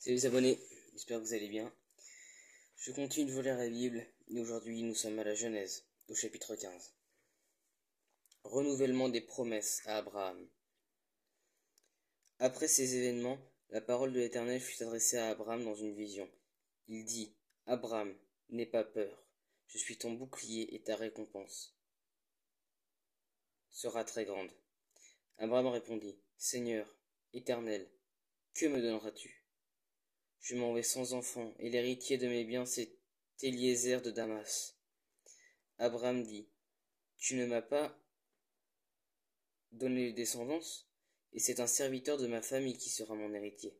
Salut les abonnés, j'espère que vous allez bien. Je continue de lire la Bible et aujourd'hui nous sommes à la Genèse, au chapitre 15. Renouvellement des promesses à Abraham. Après ces événements, la parole de l'Éternel fut adressée à Abraham dans une vision. Il dit, Abraham, n'aie pas peur, je suis ton bouclier et ta récompense sera très grande. Abraham répondit, Seigneur, Éternel, que me donneras-tu? Je m'en vais sans enfant, et l'héritier de mes biens, c'est Eliezer de Damas. Abraham dit, Tu ne m'as pas donné de descendance, et c'est un serviteur de ma famille qui sera mon héritier.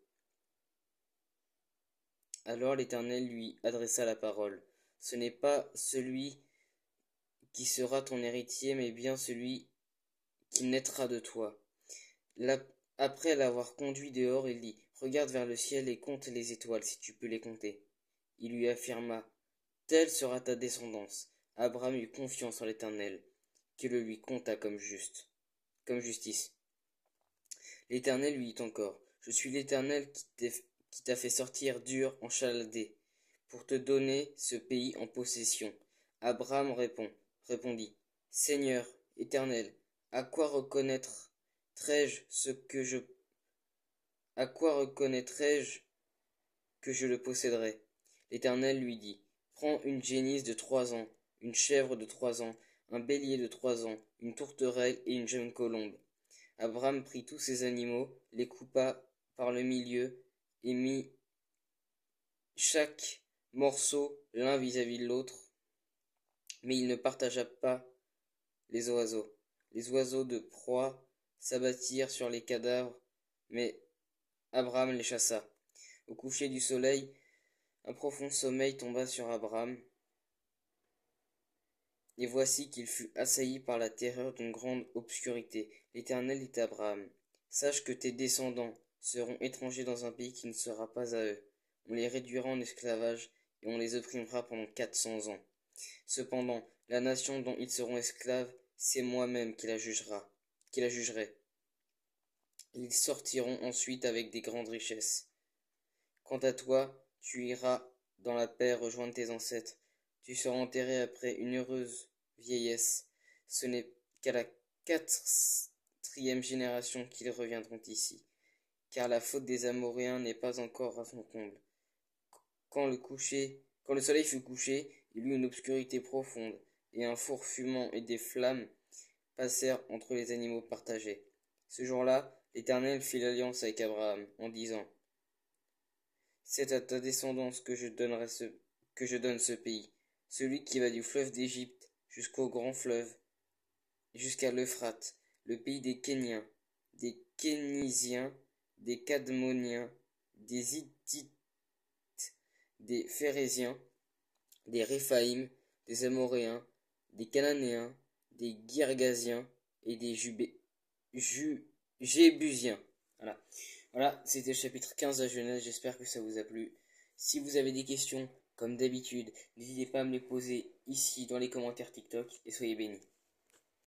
Alors l'Éternel lui adressa la parole. Ce n'est pas celui qui sera ton héritier, mais bien celui qui naîtra de toi. Après l'avoir conduit dehors, il dit, Regarde vers le ciel et compte les étoiles, si tu peux les compter. Il lui affirma, Telle sera ta descendance. Abraham eut confiance en l'Éternel, qui le lui compta comme justice. L'Éternel lui dit encore, Je suis l'Éternel qui t'a fait sortir d'Ur en Chaldée, pour te donner ce pays en possession. Abraham répondit, Seigneur, Éternel, à quoi reconnaîtrai-je que je le posséderai? L'Éternel lui dit, Prends une génisse de 3 ans, une chèvre de 3 ans, un bélier de 3 ans, une tourterelle et une jeune colombe. Abraham prit tous ces animaux, les coupa par le milieu et mit chaque morceau l'un vis-à-vis de l'autre, mais il ne partagea pas les oiseaux. Les oiseaux de proie s'abattirent sur les cadavres, mais Abraham les chassa. Au coucher du soleil, un profond sommeil tomba sur Abraham, et voici qu'il fut assailli par la terreur d'une grande obscurité. L'Éternel dit à Abraham, Sache que tes descendants seront étrangers dans un pays qui ne sera pas à eux. On les réduira en esclavage, et on les opprimera pendant 400 ans. Cependant, la nation dont ils seront esclaves, c'est moi-même qui la jugerai. Ils sortiront ensuite avec des grandes richesses. Quant à toi, tu iras dans la paix rejoindre tes ancêtres. Tu seras enterré après une heureuse vieillesse. Ce n'est qu'à la 4e génération qu'ils reviendront ici, car la faute des Amoréens n'est pas encore à son comble. Quand le soleil fut couché, il y eut une obscurité profonde, et un four fumant et des flammes passèrent entre les animaux partagés. Ce jour-là, l'Éternel fit l'alliance avec Abraham, en disant, C'est à ta descendance que je donne ce pays, celui qui va du fleuve d'Égypte jusqu'au grand fleuve, jusqu'à l'Euphrate, le pays des Kéniens, des Kénisiens, des Cadmoniens, des Hittites, des Phéréziens, des Réphaïm, des Amoréens, des Cananéens, des Girgasiens et des Jébusiens. Voilà, c'était le chapitre 15 de la Genèse, j'espère que ça vous a plu. Si vous avez des questions, comme d'habitude, n'hésitez pas à me les poser ici dans les commentaires TikTok et soyez bénis.